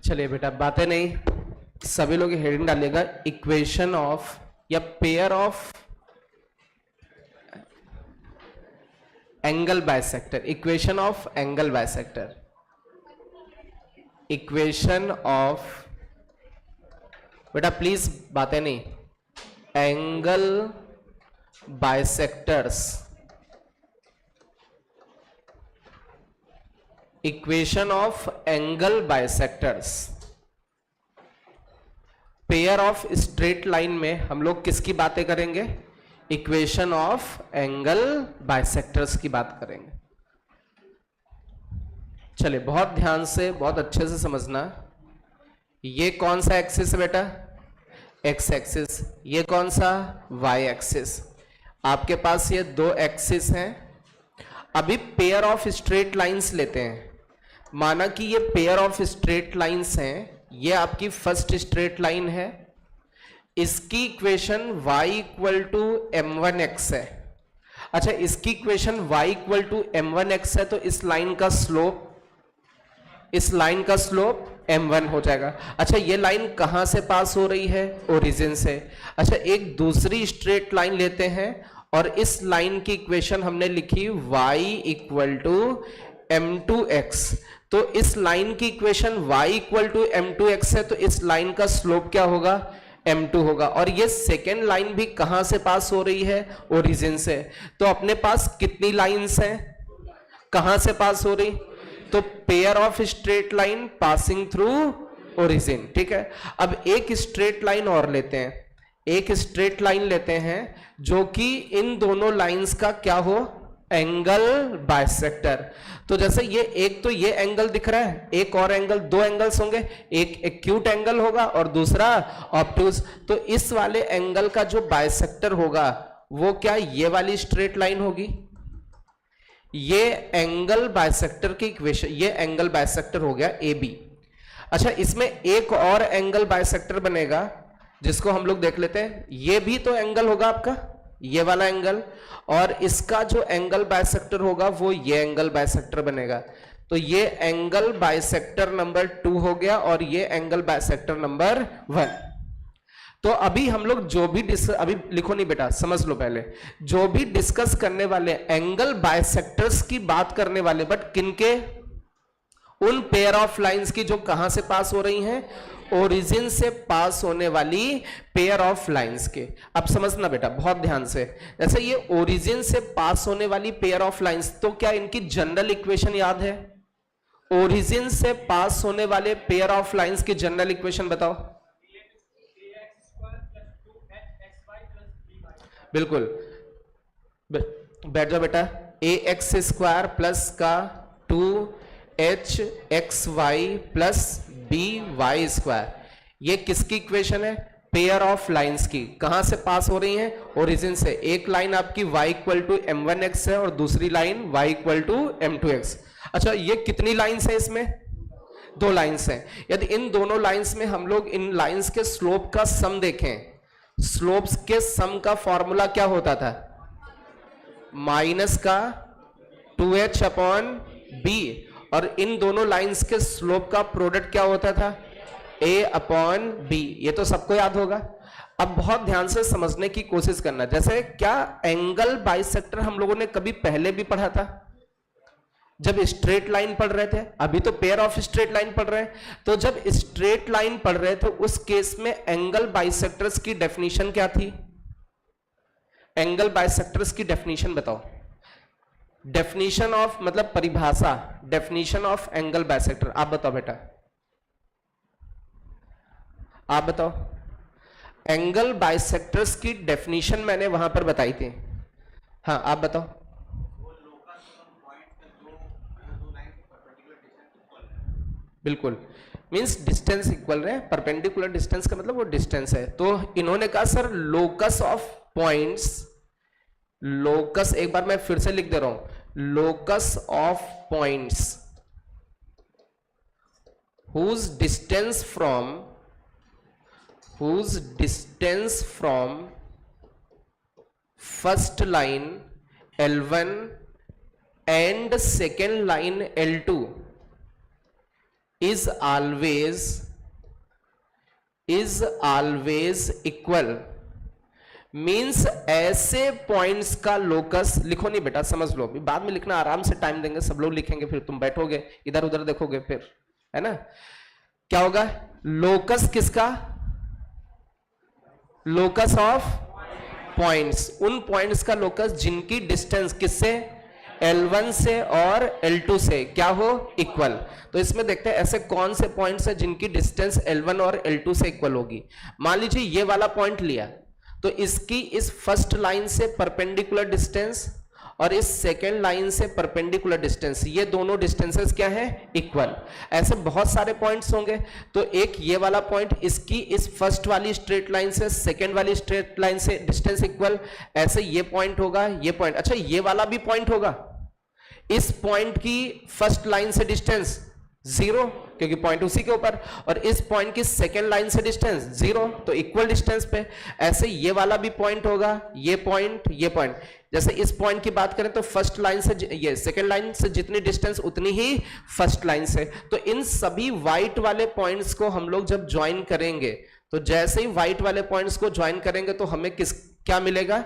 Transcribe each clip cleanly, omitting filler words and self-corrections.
चलिए बेटा, बातें नहीं, सभी लोग हेडिंग डालिएगा, इक्वेशन ऑफ या pair of angle bisector, equation of angle bisector, equation of, बेटा प्लीज बातें नहीं, angle bisectors, equation of angle bisectors. Pair of straight line में हम लोग किसकी बातें करेंगे? इक्वेशन ऑफ एंगल बाइसेक्टर्स की बात करेंगे। चलिए बहुत ध्यान से, बहुत अच्छे से समझना। ये कौन सा एक्सिस है बेटा? X axis. ये कौन सा? Y axis. आपके पास ये दो एक्सिस हैं। अभी पेयर ऑफ स्ट्रेट लाइंस लेते हैं। माना कि ये पेयर ऑफ स्ट्रेट लाइंस हैं, ये आपकी फर्स्ट स्ट्रेट लाइन है, इसकी equation y equal to m1x है। अच्छा, इसकी equation y equal to m1x है, तो इस लाइन का स्लोप m1 हो जाएगा। अच्छा, ये लाइन कहां से पास हो रही है? ओरिजिन से। अच्छा, एक दूसरी स्ट्रेट लाइन लेते हैं और इस लाइन की इक्वेशन हमने लिखी y इक्वल टू m2x। तो इस लाइन की equation y equal to m2x है, तो इस लाइन का स्लोप क्या होगा? m2 होगा। और ये सेकेंड लाइन भी कहां से पास हो रही है? ओरिजिन से। तो अपने पास कितनी लाइंस हैं? कहां से पास हो रही? तो pair of straight line passing through origin. ठीक है, अब एक स्ट्रेट लाइन और लेते हैं, एक स्ट्रेट लाइन लेते हैं जो कि इन दोनों लाइंस का क्या हो? Angle bisector. तो जैसे ये एक तो ये एंगल दिख रहा है, एक और एंगल, दो एंगल्स होंगे, एक एक्यूट एंगल होगा और दूसरा ऑब्टूज। तो इस वाले एंगल का जो बाइसेक्टर होगा वो क्या? ये वाली स्ट्रेट लाइन होगी। ये एंगल बाइसेक्टर की इक्वेशन, ये एंगल बाइसेक्टर हो गया ए बी। अच्छा, इसमें एक और एंगल बाइसेक्टर बनेगा जिसको हम लोग देख लेते हैं। ये भी तो एंगल होगा आपका, ये वाला एंगल, और इसका जो एंगल बाइसेक्टर होगा वो ये एंगल बाइसेक्टर बनेगा। तो ये एंगल बाइसेक्टर नंबर 2 हो गया और ये एंगल बाइसेक्टर नंबर 1। तो अभी हम लोग जो भी अभी लिखो नहीं बेटा, समझ लो पहले, जो भी डिस्कस करने वाले एंगल बाइसेक्टर्स की बात करने वाले, बट किनके? उन पेयर ऑफ लाइंस की जो कहां से पास हो रही हैं? ओरिजिन से पास होने वाली पेयर ऑफ लाइंस के। अब समझना बेटा बहुत ध्यान से, जैसे ये ओरिजिन से पास होने वाली पेयर ऑफ लाइंस, तो क्या इनकी जनरल इक्वेशन याद है? ओरिजिन से पास होने वाले पेयर ऑफ लाइंस की जनरल इक्वेशन बताओ। बिल्कुल, बैठ जाओ बेटा। ए एक्स स्क्वायर प्लस का 2hxy प्लस by स्क्वायर, ये किसकी इक्वेशन है? पेयर ऑफ लाइंस की। कहां से पास हो रही हैं? ओरिजिन से। एक लाइन आपकी y इक्वल टू m1x है और दूसरी line y equal to m2x। अच्छा, ये कितनी लाइंस है? इसमें दो लाइंस हैं। यदि इन दोनों लाइंस में हम लोग इन लाइंस के स्लोप का सम देखें, स्लोप्स के सम का फॉर्मूला क्या होता था? माइनस का 2h अपॉन b, और इन दोनों लाइंस के स्लोप का प्रोडक्ट क्या होता था? a upon b। ये तो सबको याद होगा। अब बहुत ध्यान से समझने की कोशिश करना। जैसे क्या एंगल बाइसेक्टर हम लोगों ने कभी पहले भी पढ़ा था जब स्ट्रेट लाइन पढ़ रहे थे? अभी तो पेयर ऑफ स्ट्रेट लाइन पढ़ रहे हैं। तो जब स्ट्रेट लाइन पढ़ रहे थे उस केस में एंगल बाइसेक्टर्स की डेफिनेशन क्या थी? एंगल बाइसेक्टर्स की डेफिनेशन बताओ। डेफिनेशन ऑफ मतलब परिभाषा, डेफिनेशन ऑफ एंगल बाइसेक्टर आप बताओ बेटा, आप बताओ। एंगल बाइसेक्टर्स की डेफिनेशन मैंने वहां पर बताई थी। हाँ आप बताओ। बिल्कुल, मींस डिस्टेंस इक्वल रहे, परपेंडिकुलर डिस्टेंस का मतलब वो डिस्टेंस है। तो इन्होंने कहा sir locus of points, locus, एक बार मैं फिर से लिख दे रहा हूं, locus of points whose distance from first line L1 and second line L2 is always equal means ऐसे पॉइंट्स का लोकस, लिखो नहीं बेटा, समझ लो, अभी बाद में लिखना, आराम से टाइम देंगे, सब लोग लिखेंगे, फिर तुम बैठोगे इधर उधर देखोगे, फिर है ना। क्या होगा लोकस किसका? लोकस ऑफ पॉइंट्स, उन पॉइंट्स का लोकस जिनकी डिस्टेंस किससे? L1 से और L2 से क्या हो? इक्वल। तो इसमें देखते हैं ऐसे कौन से पॉइंट्स है जिनकी डिस्टेंस L1 और L2 से इक्वल होगी। मान लीजिए ये वाला पॉइंट लिया, तो इसकी इस फर्स्ट लाइन से परपेंडिकुलर डिस्टेंस और इस सेकेंड लाइन से परपेंडिकुलर डिस्टेंस, ये दोनों डिस्टेंसेस क्या है? इक्वल। ऐसे बहुत सारे पॉइंट्स होंगे, तो एक ये वाला पॉइंट, इसकी इस फर्स्ट वाली स्ट्रेट लाइन से सेकेंड वाली स्ट्रेट लाइन से डिस्टेंस इक्वल, ऐसे ये पॉइंट होगा, ये पॉइंट, अच्छा ये वाला भी पॉइंट होगा, इस पॉइंट की फर्स्ट लाइन से डिस्टेंस 0 क्योंकि पॉइंट उसी के ऊपर, और इस पॉइंट की सेकेंड लाइन से डिस्टेंस 0, तो इक्वल डिस्टेंस पे। ऐसे ये वाला भी पॉइंट होगा, ये पॉइंट, जैसे इस पॉइंट की बात करें तो फर्स्ट लाइन से, ये सेकेंड लाइन से जितनी डिस्टेंस उतनी ही फर्स्ट लाइन से। तो इन सभी व्हाइट वाले पॉइंट्स को हम लोग जब ज्वाइन करेंगे, तो जैसे ही व्हाइट वाले पॉइंट्स को ज्वाइन करेंगे तो हमें क्या मिलेगा?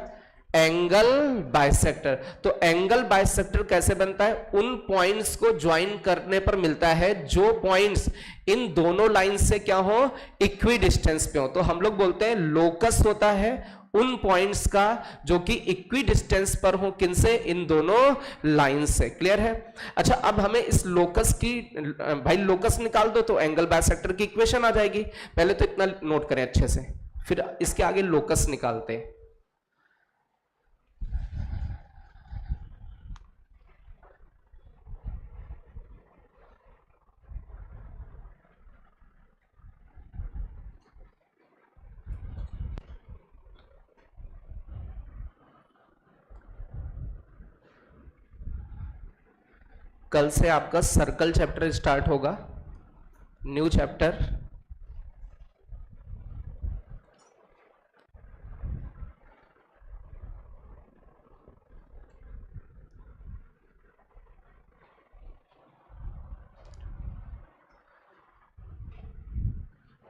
Angle bisector. तो एंगल बाइसेक्टर कैसे बनता है? उन पॉइंट्स को ज्वाइन करने पर मिलता है जो पॉइंट्स इन दोनों लाइन से क्या हो? इक्वी डिस्टेंस पे हो। तो हम लोग बोलते हैं लोकस होता है उन पॉइंट्स का जो कि इक्वी डिस्टेंस पर हो, किनसे? इन दोनों लाइन से। क्लियर है? अच्छा, अब हमें इस लोकस की, भाई लोकस निकाल दो तो एंगल बाइसेक्टर की इक्वेशन आ जाएगी। पहले तो इतना नोट करें अच्छे से, फिर इसके आगे लोकस निकालते हैं। कल से आपका सर्कल चैप्टर स्टार्ट होगा, न्यू चैप्टर।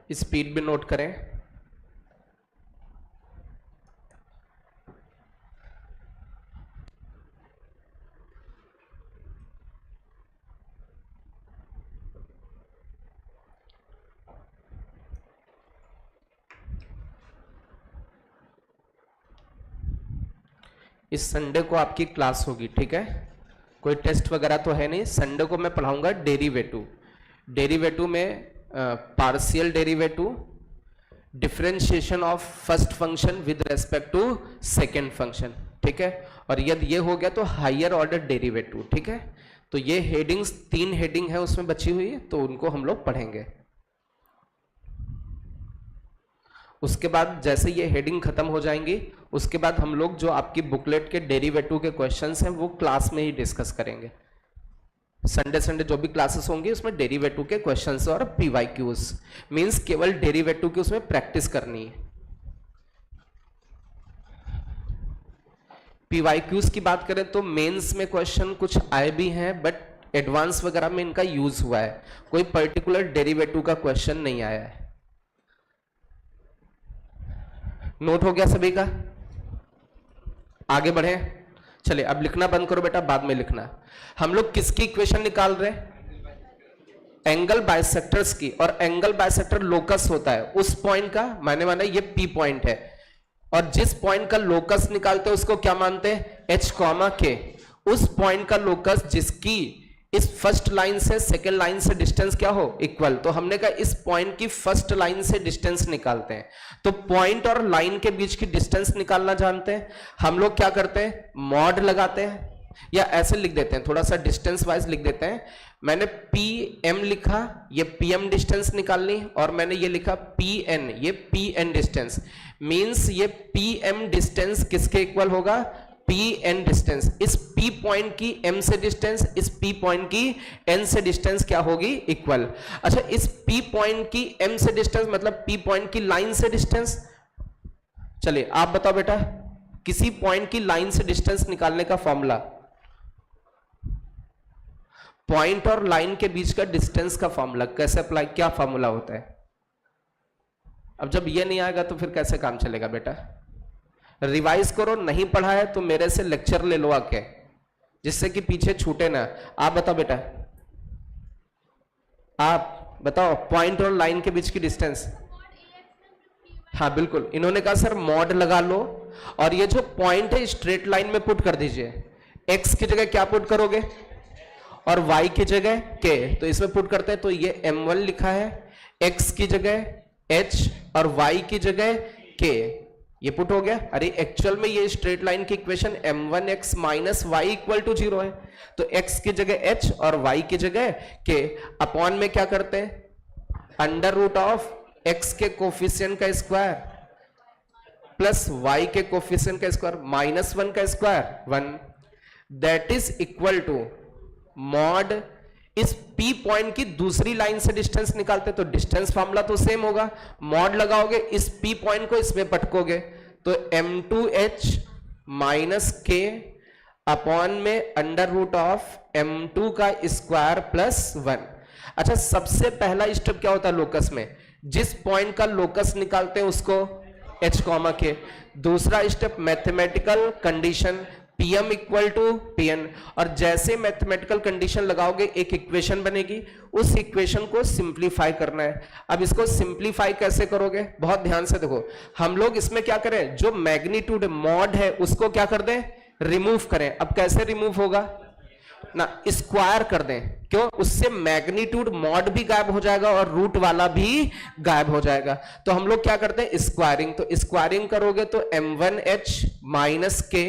स्पीड भी नोट करें। इस संडे को आपकी क्लास होगी, ठीक है? कोई टेस्ट वगैरह तो है नहीं। संडे को मैं पढ़ाऊंगा डेरिवेटिव में partial derivative, differentiation of first function with respect to second function, ठीक है? और यदि ये हो गया तो हायर ऑर्डर डेरिवेटिव, ठीक है? तो ये हेडिंग्स, 3 हेडिंग है उसमें बची हुई है, तो उनको हम लोग पढ़ेंगे। उसके बाद जैसे ये हेडिंग खत्म हो जाएंगी, उसके बाद हम लोग जो आपकी बुकलेट के डेरिवेटिव के क्वेश्चंस हैं वो क्लास में ही डिस्कस करेंगे। संडे जो भी क्लासेस होंगी उसमें डेरिवेटिव के क्वेश्चंस और पीवाईक्यूज, मींस केवल डेरिवेटिव की उसमें प्रैक्टिस करनी है। पीवाईक्यूज की बात करें तो मेंस में क्वेश्चन कुछ आए भी हैं, बट एडवांस वगैरह में इनका यूज हुआ है, कोई पर्टिकुलर डेरिवेटिव का क्वेश्चन नहीं आया है। नोट हो गया सभी का? आगे बढ़े। चलिए अब लिखना बंद करो बेटा, बाद में लिखना। हम लोग किसकी इक्वेशन निकाल रहे हैं? एंगल बाइसेक्टर्स की। और एंगल बाइसेक्टर लोकस होता है उस पॉइंट का, माने ये पी पॉइंट है, और जिस पॉइंट का लोकस निकालते हैं उसको क्या मानते हैं? एच कॉमा के। उस पॉइंट का लोकस जिसकी इस फर्स्ट लाइन से सेकेंड लाइन से डिस्टेंस क्या हो? इक्वल। तो हमने कहा इस पॉइंट की फर्स्ट लाइन से डिस्टेंस निकालते हैं। तो पॉइंट और लाइन के बीच की डिस्टेंस निकालना जानते हैं हम लोग, क्या करते हैं? मॉड लगाते हैं, या ऐसे लिख देते हैं, थोड़ा सा डिस्टेंस वाइज लिख देते हैं। मैंने पी एम लिखा, ये पी एम डिस्टेंस निकालनी, और मैंने ये लिखा पी एन, ये पी एन डिस्टेंस। मीन्स ये पी एम डिस्टेंस किसके इक्वल होगा? P N distance. इस पी पॉइंट की एम से डिस्टेंस, इस पी पॉइंट की एन से डिस्टेंस क्या होगी? इक्वल। अच्छा, इस पी पॉइंट की एम से डिस्टेंस मतलब पी पॉइंट की लाइन से डिस्टेंस। चलिए आप बताओ बेटा, किसी पॉइंट की लाइन से डिस्टेंस निकालने का फॉर्मूला। पॉइंट और लाइन के बीच का डिस्टेंस का फॉर्मूला कैसे अप्लाई, क्या फॉर्मूला होता है? अब जब ये नहीं आएगा तो फिर कैसे काम चलेगा बेटा? रिवाइज करो, नहीं पढ़ा है तो मेरे से लेक्चर ले लो आके, जिससे कि पीछे छूटे ना। आप बताओ बेटा, आप बताओ पॉइंट और लाइन के बीच की डिस्टेंस। हाँ बिल्कुल, इन्होंने कहा सर मॉड लगा लो और ये जो पॉइंट है स्ट्रेट लाइन में पुट कर दीजिए। एक्स की जगह क्या पुट करोगे और y की जगह k, तो इसमें पुट करते हैं तो ये m1 लिखा है, x की जगह h और y की जगह k, ये पुट हो गया। अरे एक्चुअल में ये स्ट्रेट लाइन की equation m1x minus y equal to 0 है, तो x की जगह h और y की जगह k, अपॉन में क्या करते हैं अंडर रूट ऑफ x के कोफिशिएंट का स्क्वायर प्लस y के कोफिशिएंट का स्क्वायर माइनस 1 का square 1, that is equal to mod इस P पॉइंट की दूसरी लाइन से डिस्टेंस निकालते तो डिस्टेंस फॉर्मूला तो सेम होगा, मॉड लगाओगे इस P पॉइंट को इसमें पटकोगे तो m2h माइनस k अपॉन में अंडर रूट ऑफ m2 का स्क्वायर प्लस 1। अच्छा, सबसे पहला स्टेप क्या होता है लोकस में? जिस पॉइंट का लोकस निकालते हैं उसको h कॉमा k। दूसरा step mathematical condition pm equal to pn, और जैसे मैथमेटिकल कंडीशन लगाओगे एक इक्वेशन बनेगी, उस इक्वेशन को सिंप्लीफाई करना है। अब इसको सिंप्लीफाई कैसे करोगे? बहुत ध्यान से देखो, हम लोग इसमें क्या करें, जो मैग्नीट्यूड मॉड है उसको क्या कर दें, रिमूव करें। अब कैसे रिमूव होगा ना, स्क्वायर कर दें, क्यों? उससे मैग्नीट्यूड मॉड भी गायब हो जाएगा और रूट वाला भी गायब हो जाएगा। तो हम लोग क्या करते हैं स्क्वायरिंग, तो स्क्वायरिंग करोगे तो m1h माइनस k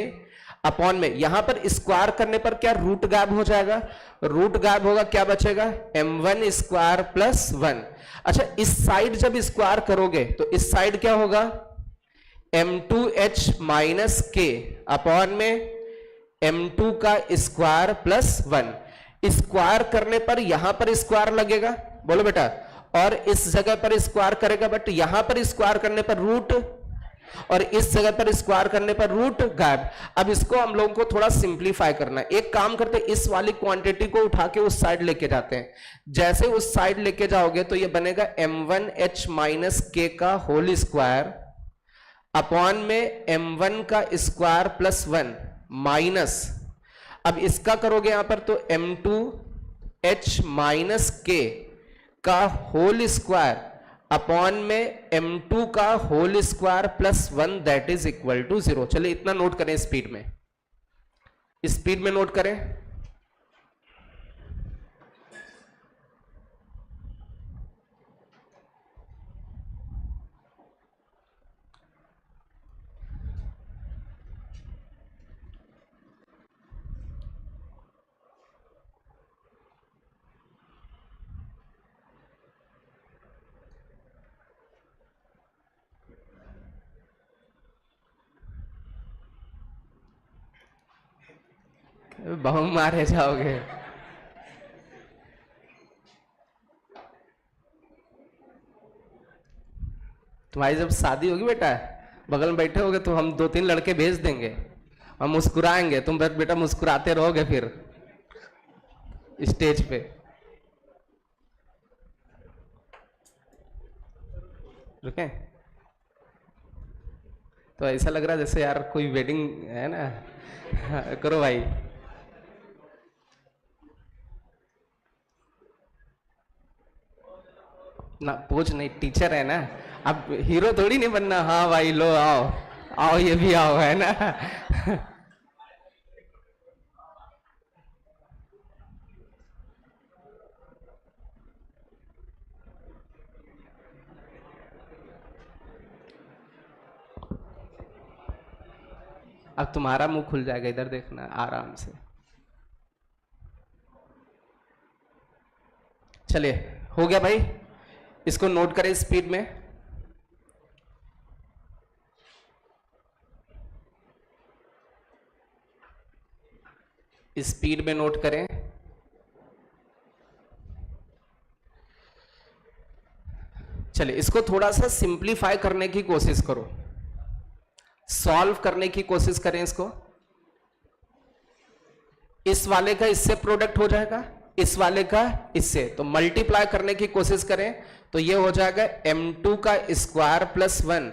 अपॉन में यहां पर स्क्वायर करने पर क्या रूट गायब हो जाएगा, रूट गायब होगा, क्या बचेगा m1 स्क्वायर प्लस 1। अच्छा, इस साइड जब स्क्वायर करोगे तो इस साइड क्या होगा m2h माइनस k अपॉन में m2 का स्क्वायर प्लस 1। स्क्वायर करने पर यहां पर स्क्वायर लगेगा, बोलो बेटा, और इस जगह पर स्क्वायर करेगा, बट यहां पर स्क्वायर करने पर रूट और इस जगह पर स्क्वायर करने पर रूट गायब। अब इसको हम लोगों को थोड़ा सिंप्लीफाई करना है। एक काम करते हैं, इस वाली क्वांटिटी को उठा के उस साइड लेके जाते हैं। जैसे उस साइड लेके जाओगे तो ये बनेगा m1h माइनस k का होल स्क्वायर अपॉन में m1 का स्क्वायर प्लस 1 माइनस, अब इसका करोगे यहां पर तो m2h माइनस k का होल स्क्वायर अपॉन में m2 का whole square plus 1 that is equal to 0। चलिए इतना नोट करें, स्पीड में, स्पीड में नोट करें। बहु मारे जाओगे। तुम्हारी जब शादी होगी बेटा, बगल में बैठे होगे तो हम 2-3 लड़के भेज देंगे, हम मुस्कुराएंगे, तुम बेटा मुस्कुराते रहोगे फिर स्टेज पे। रुके, तो ऐसा लग रहा है जैसे यार कोई वेडिंग है ना। करो भाई। ना पूछ नहीं, टीचर है ना, अब हीरो थोड़ी नहीं बनना। हाँ भाई लो आओ आओ, ये भी आओ, है ना। अब तुम्हारा मुंह खुल जाएगा, इधर देखना आराम से। चलिए हो गया भाई, इसको नोट करें स्पीड में। स्पीड में नोट करें। चलिए इसको थोड़ा सा सिंप्लीफाई करने की कोशिश करो, सॉल्व करने की कोशिश करें इसको। इस वाले का इससे प्रोडक्ट हो जाएगा, इस वाले का इससे, तो मल्टीप्लाई करने की कोशिश करें तो ये हो जाएगा m2 का स्क्वायर प्लस 1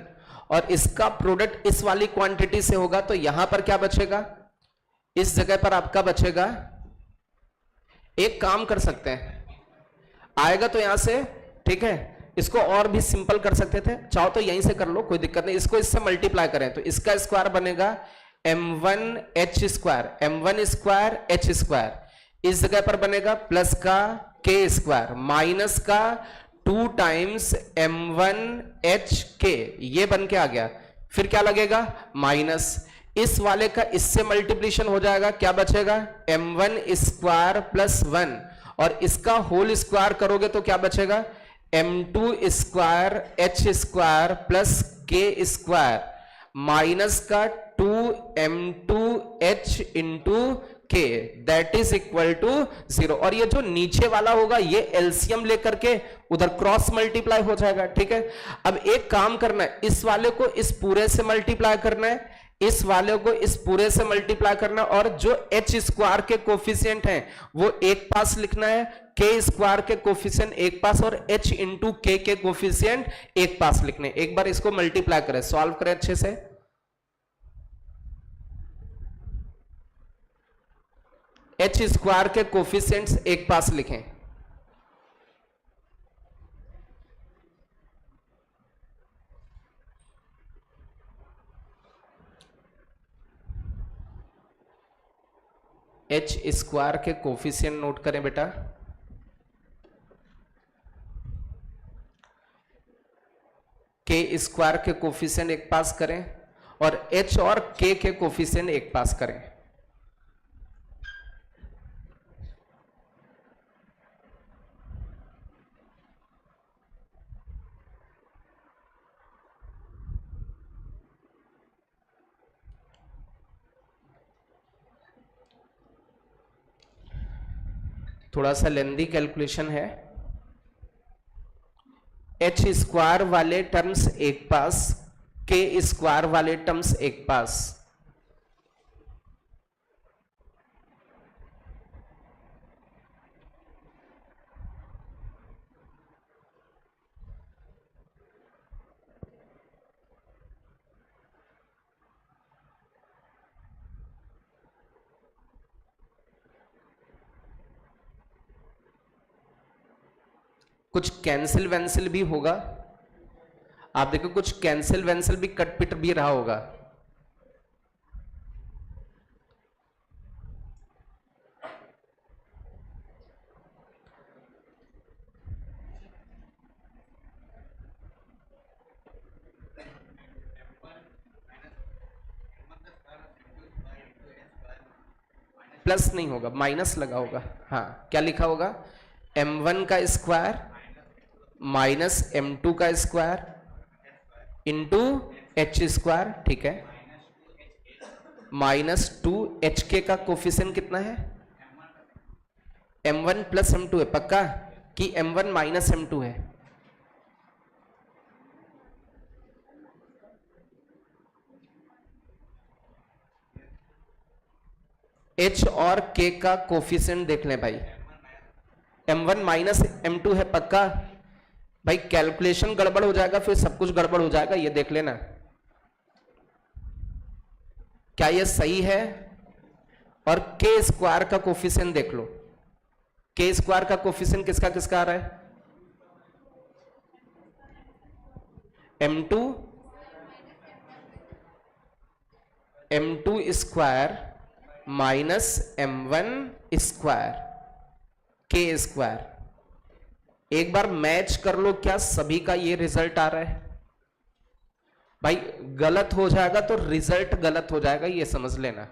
और इसका प्रोडक्ट इस वाली क्वांटिटी से होगा, तो यहां पर क्या बचेगा, इस जगह पर आपका बचेगा, एक काम कर सकते हैं, आएगा तो यहां से, ठीक है, इसको और भी सिंपल कर सकते थे, चाहो तो यहीं से कर लो, कोई दिक्कत नहीं, इसको इससे मल्टीप्लाई करें तो इसका स्क्वायर बनेगा m1 स्क्वायर h स्क्वायर, इस जगह पर बनेगा प्लस का k स्क्वायर माइनस का 2 टाइम्स m1 ये बन के आ गया, फिर क्या लगेगा माइनस, इस वाले का इससे मल्टीप्लिकेशन हो जाएगा, क्या बचेगा m1 स्क्वायर प्लस 1 और इसका होल स्क्वायर करोगे तो क्या बचेगा m2 square h square plus k square minus का 2m2h into k that is equal to 0 और ये जो नीचे वाला होगा ये एलसीएम लेकर के उधर क्रॉस मल्टीप्लाई हो जाएगा, ठीक है। अब एक काम करना है, इस वाले को इस पूरे से मल्टीप्लाई करना है, इस वाले को इस पूरे से मल्टीप्लाई करना है और जो h स्क्वायर के कोफिशिएंट हैं वो एक पास लिखना है, k स्क्वायर के कोफिशिएंट एक पास और h इंटू k के कोफिशिएंट एक पास लिखने। एक बार इसको मल्टीप्लाई करें, सॉल्व करें अच्छे से, h स्क्वायर के कोफिशिएंट्स एक पास लिखें, h स्क्वायर के कोफिशिएंट नोट करें बेटा, k स्क्वायर के कोफिशिएंट एक पास करें और h और k के कोफिशिएंट एक पास करें। थोड़ा सा लेंदी कैलकुलेशन है, h स्क्वायर वाले टर्म्स एक पास, k स्क्वायर वाले टर्म्स एक पास, कुछ कैंसिल वैंसिल भी होगा, आप देखो कुछ कैंसिल वैंसिल भी कट पिट भी रहा होगा, प्लस नहीं होगा, माइनस लगा होगा, हाँ क्या लिखा होगा m1 का स्क्वायर माइनस m2 का स्क्वायर इंटू h स्क्वायर, ठीक है, माइनस 2hk का कोफिशिएंट कितना है m1 प्लस m2 है, पक्का कि m1 माइनस m2 है, h और k का कोफिशिएंट देख लें भाई, m1 माइनस m2 है, पक्का भाई, कैलकुलेशन गड़बड़ हो जाएगा फिर सब कुछ गड़बड़ हो जाएगा, ये देख लेना क्या ये सही है। और k स्क्वायर का कोफिशिएंट देख लो, k स्क्वायर का कोफिशिएंट किसका किसका आ रहा है m2 square minus m1 square k square, एक बार मैच कर लो, क्या सभी का ये रिजल्ट आ रहा है भाई, गलत हो जाएगा तो रिजल्ट गलत हो जाएगा, ये समझ लेना।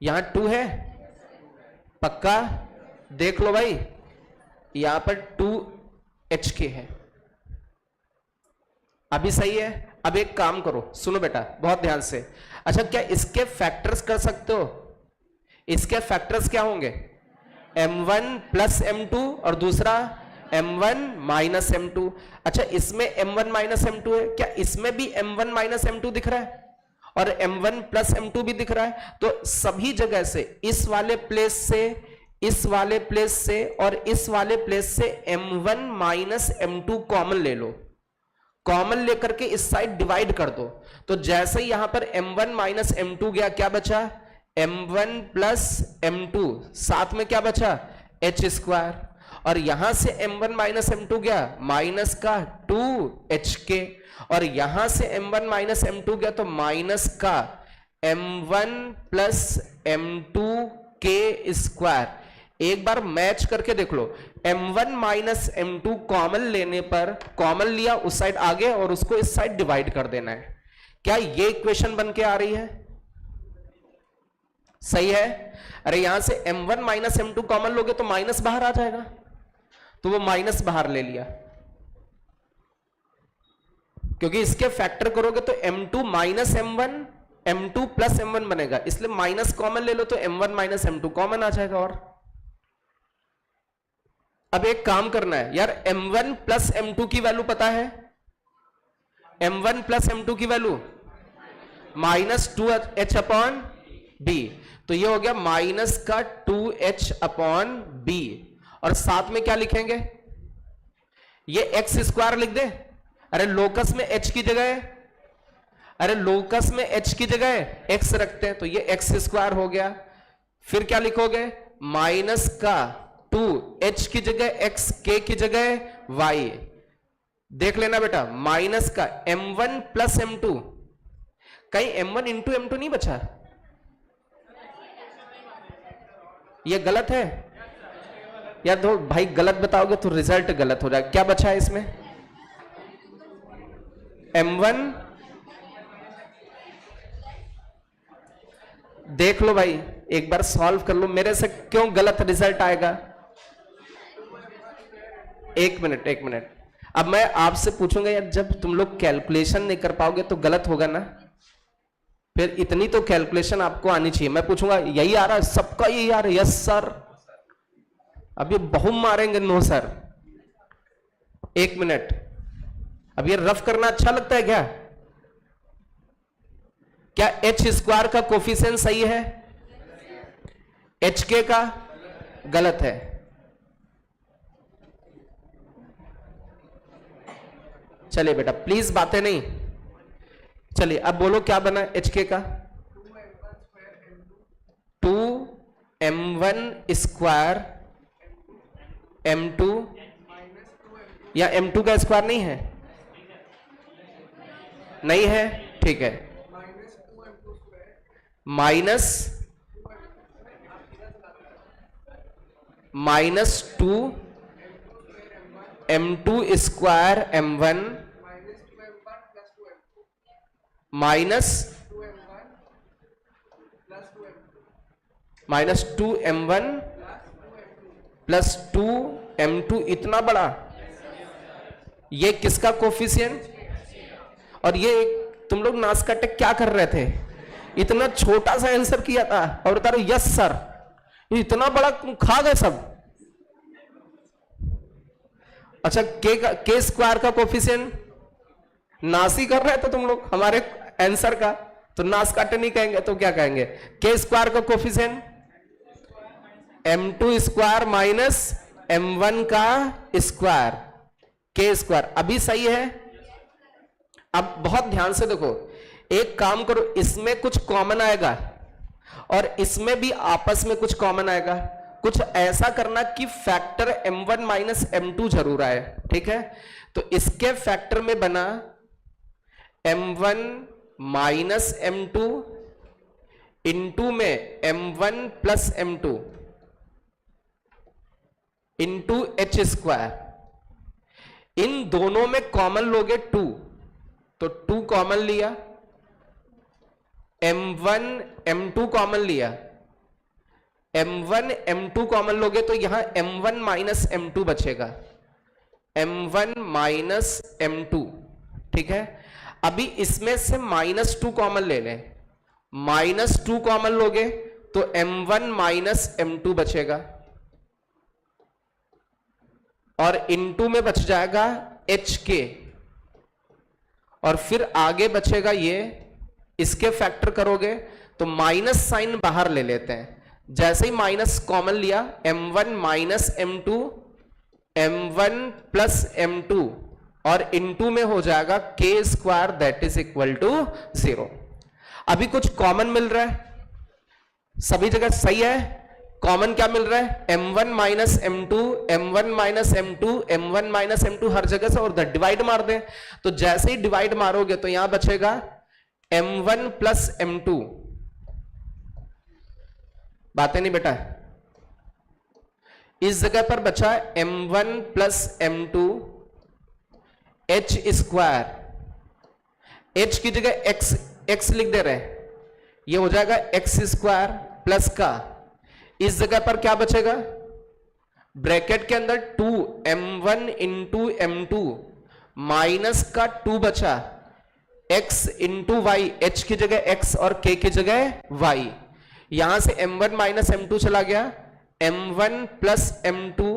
यहां 2 है, पक्का देख लो भाई, यहां पर 2hk है, अभी सही है। अब एक काम करो, सुनो बेटा बहुत ध्यान से, अच्छा क्या इसके फैक्टर्स कर सकते हो, इसके फैक्टर्स क्या होंगे m1 प्लस m2 और दूसरा m1 माइनस m2, अच्छा इसमें m1 माइनस m2 है, क्या इसमें भी m1 माइनस m2 दिख रहा है और m1 प्लस m2 भी दिख रहा है, तो सभी जगह से इस वाले प्लेस से इस वाले प्लेस से और इस वाले प्लेस से m1 माइनस m2 कॉमन ले लो, कॉमन लेकर के इस साइड डिवाइड कर दो। तो जैसे ही यहां पर m1 माइनस m2 गया, क्या बचा? m1 प्लस m2, साथ में क्या बचा? h square. और यहां से m1 माइनस m2 गया, माइनस का 2hk, और यहां से m1 माइनस m2 गया तो माइनस का m1 प्लस m2 के स्क्वायर। एक बार मैच करके देख लो, m1 माइनस m2 कॉमन लेने पर, कॉमन लिया उस साइड आगे और उसको इस साइड डिवाइड कर देना है। क्या ये इक्वेशन बन के आ रही है? सही है। अरे यहां से m1 माइनस m2 कॉमन लोगे तो माइनस बाहर आ जाएगा, तो वो माइनस बाहर ले लिया, क्योंकि इसके फैक्टर करोगे तो m2 minus m1, m2 plus m1 बनेगा, इसलिए माइनस कॉमन ले लो तो m1 माइनस m2 कॉमन आ जाएगा। और अब एक काम करना है यार, m1 प्लस m2 की वैल्यू पता है? m1 प्लस m2 की value minus 2h upon b, तो ये हो गया माइनस का 2h अपॉन b, और साथ में क्या लिखेंगे? ये x स्क्वायर लिख दे। अरे लोकस में h की जगह, अरे लोकस में h की जगह x रखते हैं, तो ये x स्क्वायर हो गया। फिर क्या लिखोगे? माइनस का 2h की जगह x, k की जगह y। देख लेना बेटा, माइनस का m1 प्लस m2, कहीं m1 इंटू m2 नहीं बचा? ये गलत है यार, तो भाई गलत बताओगे तो रिजल्ट गलत हो जाएगा। क्या बचा है इसमें? m1, देख लो भाई, एक बार सॉल्व कर लो, मेरे से क्यों गलत रिजल्ट आएगा? एक मिनट, अब मैं आपसे पूछूंगा यार, जब तुम लोग कैलकुलेशन नहीं कर पाओगे तो गलत होगा ना, फिर इतनी तो कैलकुलेशन आपको आनी चाहिए। मैं पूछूंगा यही आ रहा है, सबका यही आ रहा है? Yes sir. अब ये बहुत मारेंगे, नो सर। एक मिनट, अब ये रफ करना अच्छा लगता है क्या? क्या h स्क्वायर का कोफिशिएंट सही है? hk का गलत है। चलिए बेटा प्लीज बातें नहीं, चलिए अब बोलो क्या बना hk का? 2m1 स्क्वायर m2, या m2 का स्क्वायर नहीं है? नहीं है, ठीक है। Minus 2m2 square m1 minus 2m1 plus 2m2, इतना बड़ा, ये किसका कोफिशिएंट? और ये तुम लोग नास काटे क्या कर रहे थे? इतना छोटा सा आंसर किया था और बता रहे यस सर, इतना बड़ा खा गए सब। अच्छा, के स्क्वायर का कोफिशिएंट नास ही कर रहे थे तुम लोग हमारे आंसर का, तो नास काटे नहीं कहेंगे तो क्या कहेंगे? के स्क्वायर का coefficient m2 square minus m1 का स्क्वायर, के स्क्वायर। अभी सही है? अब बहुत ध्यान से देखो, एक काम करो, इसमें कुछ कॉमन आएगा और इसमें भी आपस में कुछ कॉमन आएगा। कुछ ऐसा करना कि फैक्टर m1 माइनस m2 जरूर आए, ठीक है? तो इसके फैक्टर में बना m1 माइनस m2 इंटू में m1 plus m2 into h square. इन दोनों में कॉमन लोगे 2, तो 2 कॉमन लिया, m1 m2 कॉमन लिया, m1 m2 कॉमन लोगे तो यहां m1 माइनस m2 बचेगा, m1 माइनस m2, ठीक है? अभी इसमें से -2 कॉमन ले लें, -2 कॉमन लोगे तो m1 माइनस m2 बचेगा, और इनटू में बच जाएगा hk, और फिर आगे बचेगा ये, इसके फैक्टर करोगे तो माइनस साइन बाहर ले लेते हैं, जैसे ही माइनस कॉमन लिया, m1 minus m2, m1 plus m2 और इनटू में हो जाएगा k square that is equal to 0। अभी कुछ कॉमन मिल रहा है, सभी जगह सही है। कॉमन क्या मिल रहा है? m1 minus m2, m1 minus m2, m1 minus m2 हर जगह से, और डिवाइड मार दें। तो जैसे ही डिवाइड मारोगे तो यहां बचेगा m1 प्लस m2। बातें नहीं बेटा, इस जगह पर बचा m1 plus m2 h square, h की जगह x लिख दे रहे हैं, ये हो जाएगा x स्क्वायर प्लस का, इस जगह पर क्या बचेगा? ब्रैकेट के अंदर 2m1 इंटू m2 माइनस का 2 बचा, x इंटू वाई, h की जगह x और k की जगह y। यहां से m1 माइनस m2 चला गया, m1 प्लस m2,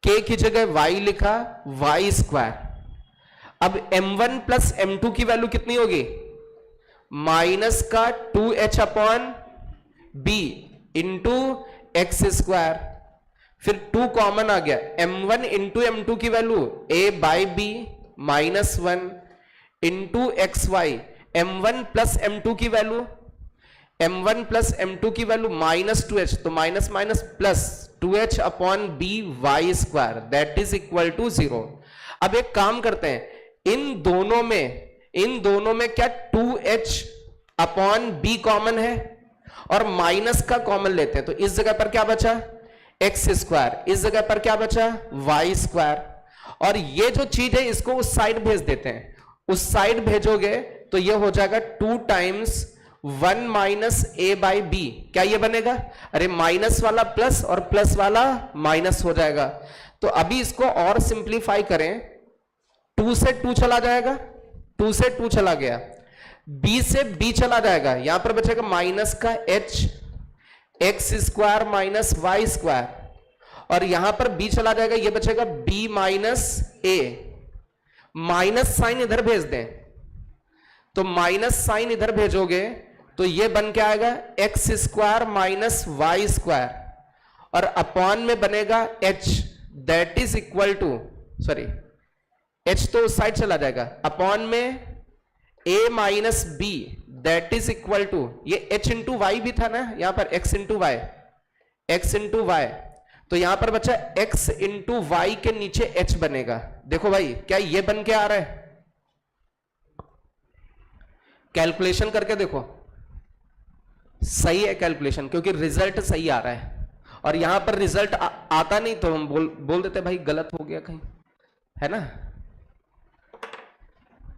k की जगह y लिखा, y स्क्वायर। अब m1 प्लस m2 की वैल्यू कितनी होगी? माइनस का 2h upon b into x square, फिर 2 कॉमन आ गया, m1 इंटू m2 की value a by b minus 1 into x y, m1 plus m2 की वैल्यू, m1 प्लस m2 की वैल्यू माइनस 2h, तो minus minus plus 2h upon b y square that is equal to 0। अब एक काम करते हैं, इन दोनों में क्या 2h अपॉन b कॉमन है और माइनस का कॉमन लेते हैं, तो इस जगह पर क्या बचा? एक्स स्क्वायर, इस जगह पर क्या बचा? Y square. और ये जो चीज है इसको उस साइड भेज देते हैं, उस साइड भेजोगे तो ये हो जाएगा 2 times 1 minus a by b. क्या ये बनेगा? अरे माइनस वाला प्लस और प्लस वाला माइनस हो जाएगा। तो अभी इसको और सिंप्लीफाई करें, 2 से 2 चला जाएगा, 2 से 2 चला गया, b से b चला जाएगा, यहां पर बचेगा माइनस का h, x square minus y square, और यहां पर b चला जाएगा, ये बचेगा b minus a। Minus sign इधर भेज दें, तो माइनस साइन इधर भेजोगे तो ये बन के आएगा x square minus y square, और अपॉन में बनेगा h that is equal to, sorry h तो उस साइड चला जाएगा, अपॉन में a minus b that is equal to, ये h इंटू वाई भी था ना, यहां पर x into y, x into y, तो यहां पर बचा x इंटू वाई के नीचे h बनेगा। देखो भाई क्या ये बन के आ रहा है? कैलकुलेशन करके देखो, सही है कैलकुलेशन, क्योंकि रिजल्ट सही आ रहा है। और यहां पर रिजल्ट आता नहीं तो हम बोल देते भाई गलत हो गया कहीं, है ना।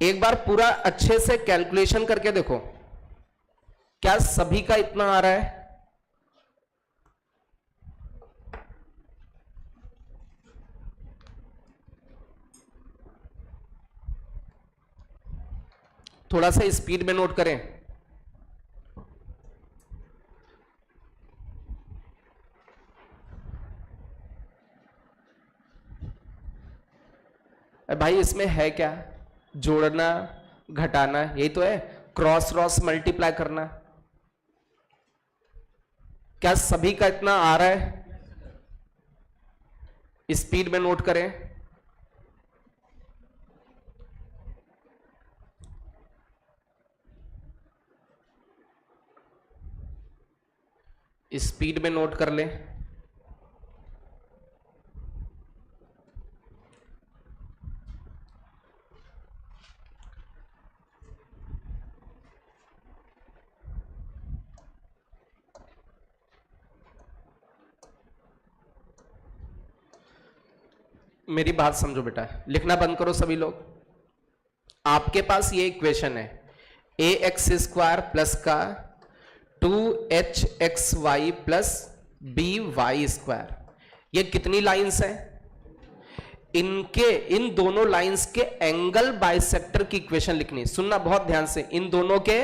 एक बार पूरा अच्छे से कैलकुलेशन करके देखो, क्या सभी का इतना आ रहा है? थोड़ा सा स्पीड में नोट करें। भाई इसमें है क्या? जोड़ना, घटाना, यही तो है, क्रॉस मल्टीप्लाई करना। क्या सभी का इतना आ रहा है? स्पीड में नोट करें। स्पीड में नोट कर लें। मेरी बात समझो बेटा, लिखना बंद करो सभी लोग। आपके पास ये इक्वेशन है, ए एक्स स्क्वायर प्लस का 2hxy प्लस by स्क्वायर। ये कितनी लाइंस हैं? इन दोनों लाइंस के एंगल बाइसेक्टर की इक्वेशन लिखनी। सुनना बहुत ध्यान से, इन दोनों के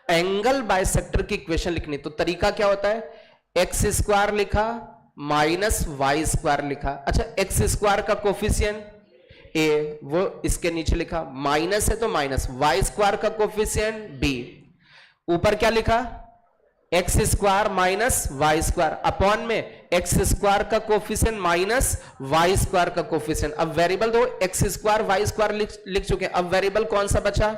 एंगल बाइसेक्टर की इक्वेशन लिखनी। तो तरीका क्या होता है? एक्स स्क्वायर लिखा माइनस वाई स्क्वायर लिखा। अच्छा, एक्स स्क्वायर का कोफिशिएंट ए, वो इसके नीचे लिखा, माइनस है तो माइनस, वाई स्क्वायर का कोफिशिएंट बी, ऊपर क्या लिखा? X square minus y square upon में एक्स स्क्वायर का कोफिशिएंट माइनस वाई स्क्वायर का कोफिशिएंट। अब वेरिएबल दो एक्स स्क्वायर वाई स्क्वायर लिख चुके हैं, अब वेरिएबल कौन सा बचा,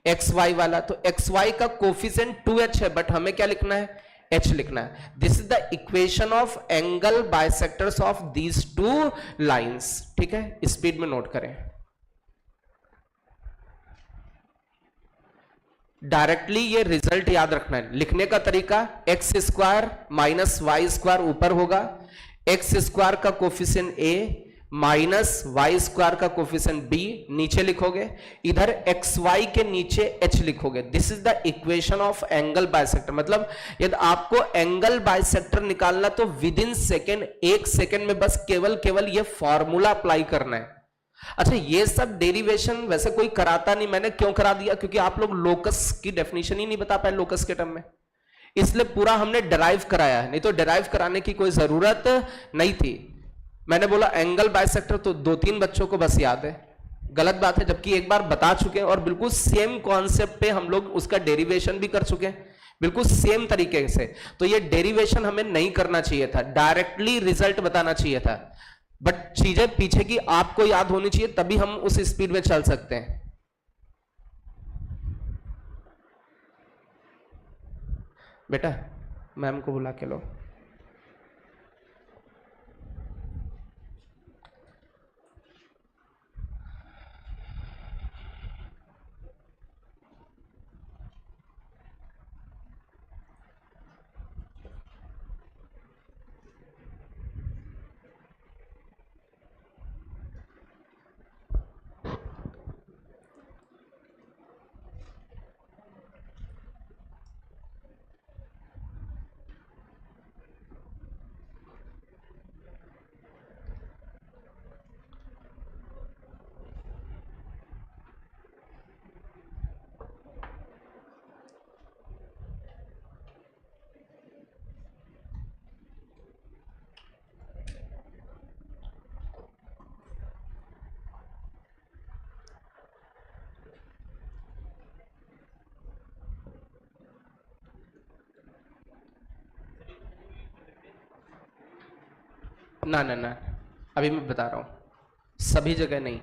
एक्स वाई वाला। तो एक्स वाई का कोफिशिएंट 2h है, बट हमें क्या लिखना है, h लिखना है। This is the equation of angle bisectors of these two lines. ठीक है, स्पीड में नोट करें। डायरेक्टली ये रिजल्ट याद रखना है। लिखने का तरीका x square minus y square ऊपर होगा, एक्स स्क्वायर का coefficient a minus y square का कोफिशिएंट b नीचे लिखोगे, इधर एक्स वाई के नीचे h लिखोगे। This is the equation of angle bisector. मतलब यदि आपको एंगल बाइसेक्टर निकालना तो विद इन सेकेंड, एक सेकेंड में बस केवल ये फॉर्मूला अप्लाई करना है। अच्छा, ये सब डेरिवेशन वैसे कोई कराता नहीं, मैंने क्यों करा दिया, क्योंकि आप लोग लोकस की डेफिनेशन ही नहीं बता पाए लोकस के टर्म में, इसलिए पूरा हमने डिराइव कराया है, नहीं तो डिराइव कराने की कोई जरूरत नहीं थी। मैंने बोला एंगल बाइसेक्टर तो 2-3 बच्चों को बस याद है, गलत बात है, जबकि एक बार बता चुके हैं और बिल्कुल सेम कॉन्सेप्ट पे हम लोग उसका डेरिवेशन भी कर चुके हैं, बिल्कुल सेम तरीके से। तो ये डेरिवेशन हमें नहीं करना चाहिए था, डायरेक्टली रिजल्ट बताना चाहिए था। बट चीजें पीछे की आपको याद होनी चाहिए, तभी हम उस स्पीड में चल सकते हैं। बेटा मैम को बुला के लो। ना ना ना, अभी मैं बता रहा हूं, सभी जगह नहीं।